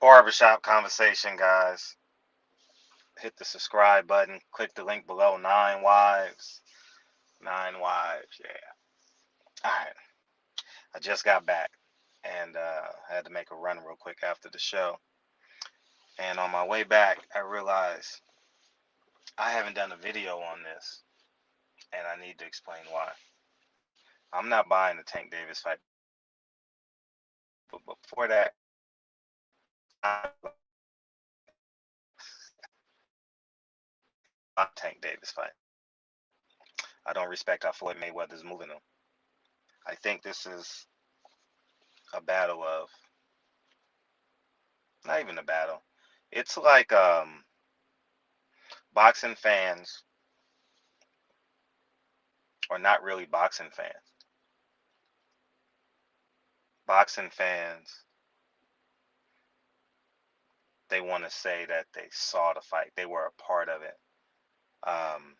Barbershop conversation, guys. Hit the subscribe button. Click the link below. Nine wives. Nine wives. Yeah. All right. I just got back and had to make a run real quick after the show. And on my way back, I realized I haven't done a video on this, and I need to explain why. I'm not buying the Tank Davis fight, but before that, Tank Davis fight. I don't respect how Floyd Mayweather's moving him. I think this is a battle of not even a battle. It's like boxing fans, or not really boxing fans. Boxing fans, they want to say that they saw the fight, they were a part of it. Um,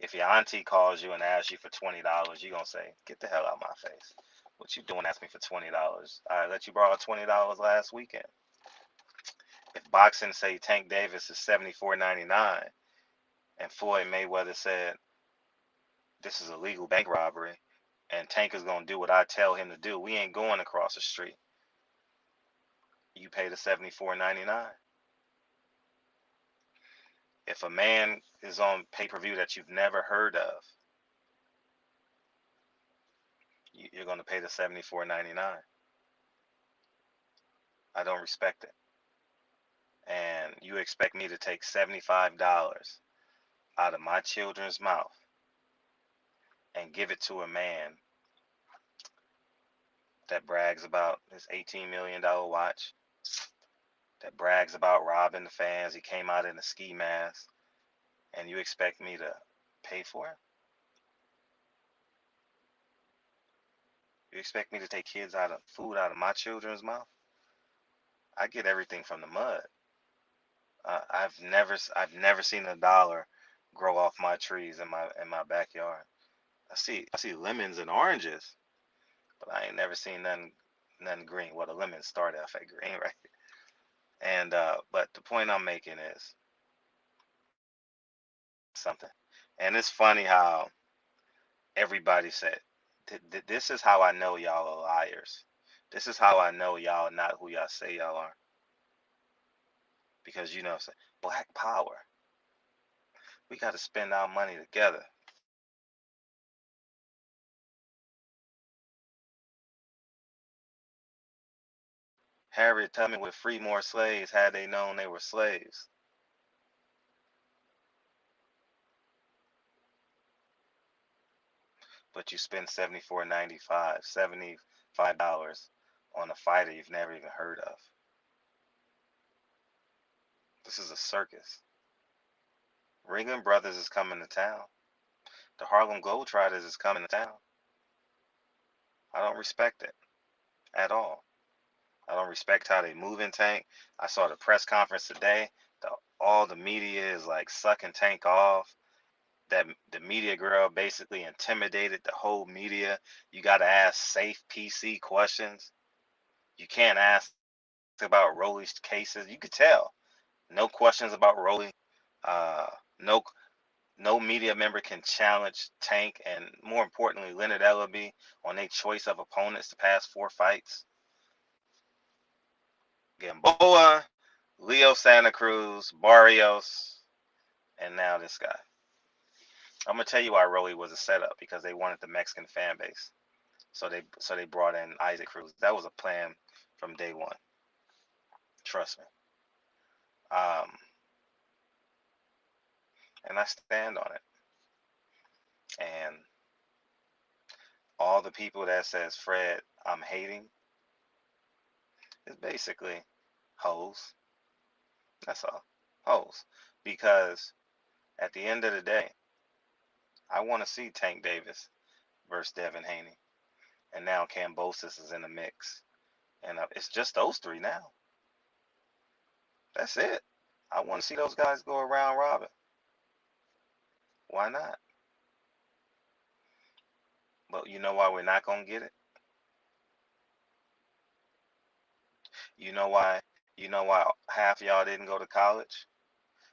if your auntie calls you and asks you for $20, you're gonna say, "Get the hell out of my face! What you doing? Ask me for $20. I let you borrow $20 last weekend." If boxing say Tank Davis is 74.99, and Floyd Mayweather said this is a legal bank robbery, and Tank is gonna do what I tell him to do, we ain't going across the street. You pay the 74.99. If a man is on pay-per-view that you've never heard of, you're going to pay the 74.99. I don't respect it. And you expect me to take $75 out of my children's mouth and give it to a man that brags about his $18 million watch, that brags about robbing the fans. He came out in a ski mask, and you expect me to pay for it? You expect me to take food out of my children's mouth? I get everything from the mud. I've never seen a dollar grow off my trees in my backyard. I see lemons and oranges, but I ain't never seen nothing green. Well, the lemons start off at green, right? And but the point I'm making is something, and it's funny how everybody said, "This is how I know y'all are liars. This is how I know y'all not who y'all say y'all are." Because Black Power. We got to spend our money together. Harriet Tubman would free more slaves had they known they were slaves. But you spend $74.95 on a fighter you've never even heard of. This is a circus. Ringling Brothers is coming to town. The Harlem Globetrotters is coming to town. I don't respect it at all. I don't respect how they move in Tank. I saw the press conference today. All the media is like sucking Tank off. That the media girl basically intimidated the whole media. You got to ask safe PC questions. You can't ask about Rolly's cases. You could tell. No questions about Rolly. Uh, no no media member can challenge Tank and, more importantly, Leonard Ellaby on their choice of opponents to pass 4 fights. Gamboa, Leo Santa Cruz, Barrios, and now this guy. I'm gonna tell you why Rolly was a setup, because they wanted the Mexican fan base. So they brought in Isaac Cruz. That was a plan from day one. Trust me. Um, and I stand on it. And all the people that says, "Fred, I'm hating," is basically hoes. That's all. Hoes. Because at the end of the day, I want to see Tank Davis versus Devin Haney. And now Cambosis is in the mix. And it's just those three now. That's it. I want to see those guys go around robin. Why not? But you know why we're not going to get it? You know why? You know why half y'all didn't go to college?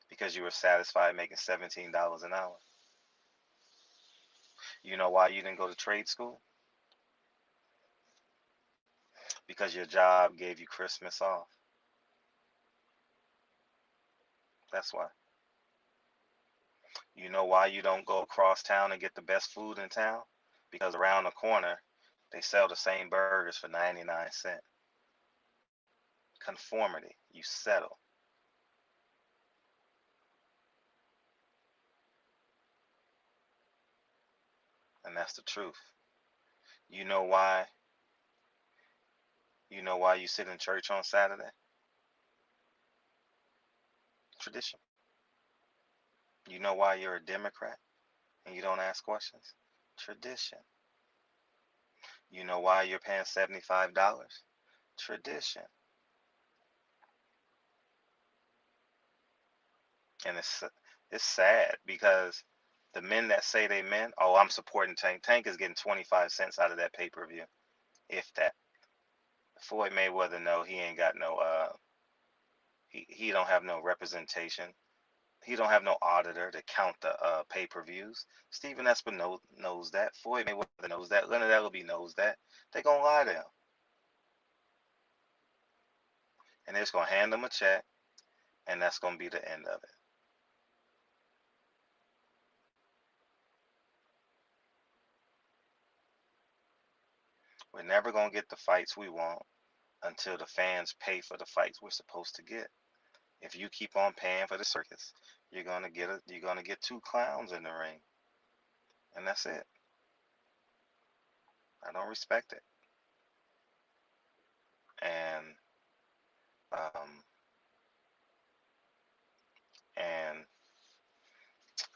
Because you were satisfied making $17 an hour. You know why you didn't go to trade school? Because your job gave you Christmas off. That's why. You know why you don't go across town and get the best food in town? Because around the corner, they sell the same burgers for 99 cents. Conformity. You settle. And that's the truth. You know why? You know why you sit in church on Saturday? Tradition. You know why you're a Democrat and you don't ask questions? Tradition. You know why you're paying $75? Tradition. And it's sad because the men that say they men, oh, I'm supporting Tank. Tank is getting 25 cents out of that pay-per-view, if that. Floyd Mayweather, no, he ain't got no he don't have no representation. He don't have no auditor to count the pay-per-views. Steven Espinosa knows that. Floyd Mayweather knows that. Leonard Ellaby knows that. They gonna lie to him, and they're just gonna hand him a check, and that's gonna be the end of it. We're never gonna get the fights we want until the fans pay for the fights we're supposed to get. If you keep on paying for the circus, you're gonna get two clowns in the ring, and that's it. I don't respect it, and um, and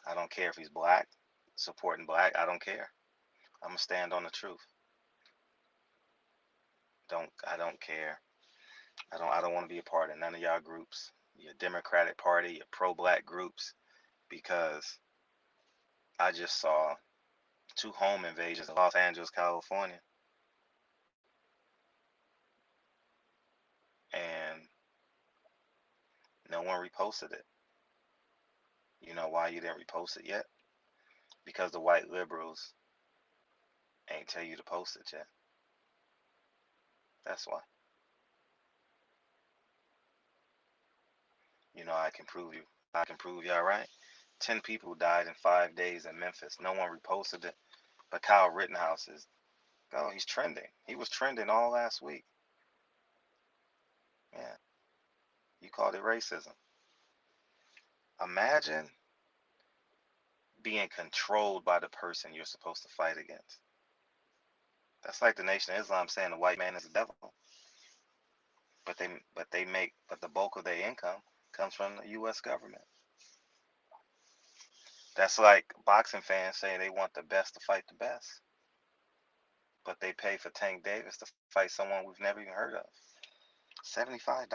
I don't care if he's black, supporting black. I don't care. I'm gonna stand on the truth. I don't care. I don't want to be a part of none of y'all groups. Your Democratic Party, your pro-black groups, because I just saw two home invasions in Los Angeles, California, and no one reposted it. You know why you didn't repost it yet? Because the white liberals ain't tell you to post it yet. That's why. You know I can prove y'all right. 10 people died in 5 days in Memphis. No one reposted it. But Kyle Rittenhouse is, oh, he's trending. He was trending all last week. Yeah, you called it racism. Imagine being controlled by the person you're supposed to fight against. That's like the Nation of Islam saying the white man is the devil. But the bulk of their income comes from the US government. That's like boxing fans saying they want the best to fight the best. But they pay for Tank Davis to fight someone we've never even heard of. $75?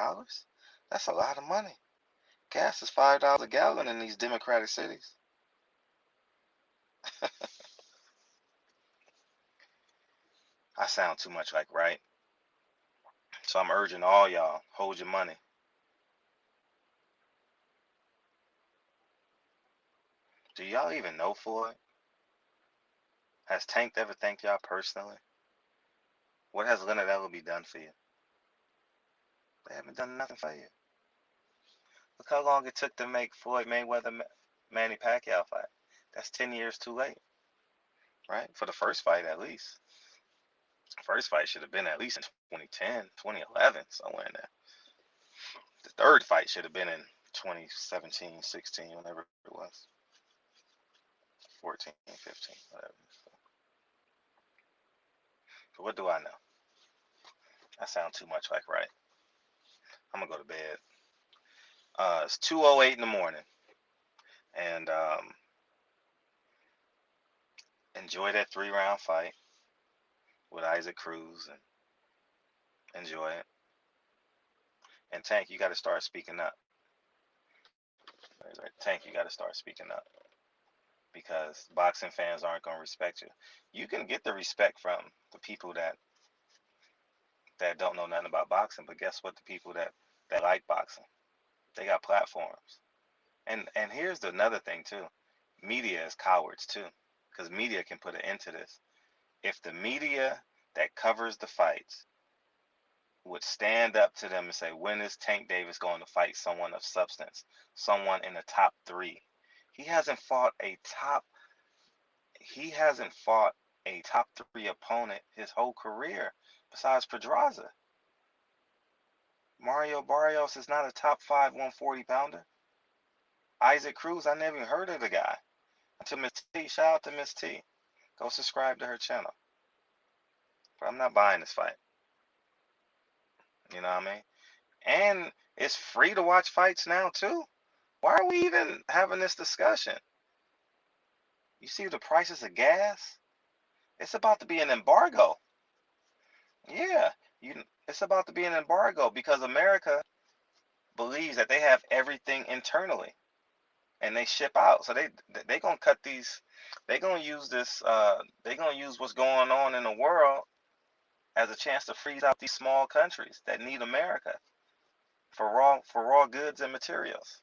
That's a lot of money. Gas is $5 a gallon in these democratic cities. I sound too much like right. So I'm urging all y'all, hold your money. Do y'all even know Floyd? Has Tank ever thanked y'all personally? What has Leonard Ellaby done for you? They haven't done nothing for you. Look how long it took to make Floyd Mayweather Manny Pacquiao fight. That's 10 years too late, right? For the first fight, at least. First fight should have been at least in 2010, 2011, somewhere in there. The third fight should have been in 2017, 16, whenever it was. 14, 15, whatever. But what do I know? I sound too much like right. I'm gonna go to bed. It's 2:08 in the morning, and enjoy that 3-round fight with Isaac Cruz and enjoy it. And Tank, you got to start speaking up. Tank, you got to start speaking up because boxing fans aren't gonna respect you. You can get the respect from the people that that don't know nothing about boxing. But guess what? The people that like boxing, they got platforms. And here's another thing too. Media is cowards too, because media can put an end to this. If the media that covers the fights would stand up to them and say, when is Tank Davis going to fight someone of substance, someone in the top three? He hasn't fought a top he hasn't fought a top three opponent his whole career besides Pedraza. Mario Barrios is not a top five 140 pounder. Isaac Cruz, I never even heard of the guy until Miss T. Shout out to Miss T. Go subscribe to her channel. But I'm not buying this fight. You know what I mean? And it's free to watch fights now too. Why are we even having this discussion? You see the prices of gas? It's about to be an embargo. Yeah, it's about to be an embargo because America believes that they have everything internally and they ship out. So they gonna cut these. They gonna use this. They gonna use what's going on in the world as a chance to freeze out these small countries that need America for raw goods and materials.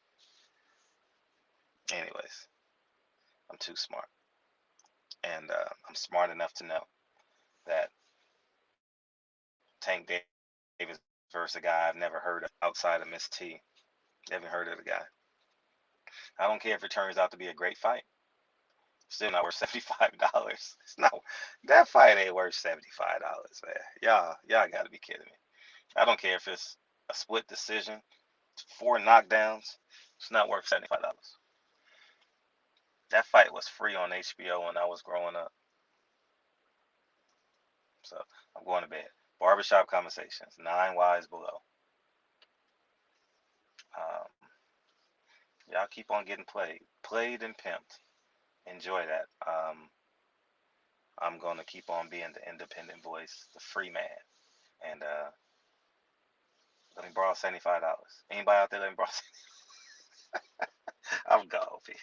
Anyways, I'm too smart, and I'm smart enough to know that Tank Davis versus a guy I've never heard of outside of Miss T. Never heard of the guy. I don't care if it turns out to be a great fight. Still not worth $75. It's not that fight ain't worth $75, man. Y'all gotta be kidding me. I don't care if it's a split decision, 4 knockdowns. It's not worth $75. That fight was free on HBO when I was growing up. So I'm going to bed. Barbershop Conversations, 9 Wives Below. Um, y'all keep on getting played and pimped. Enjoy that. I'm going to keep on being the independent voice, the free man. And let me borrow $75. Anybody out there let me borrow? I'm gone, peace.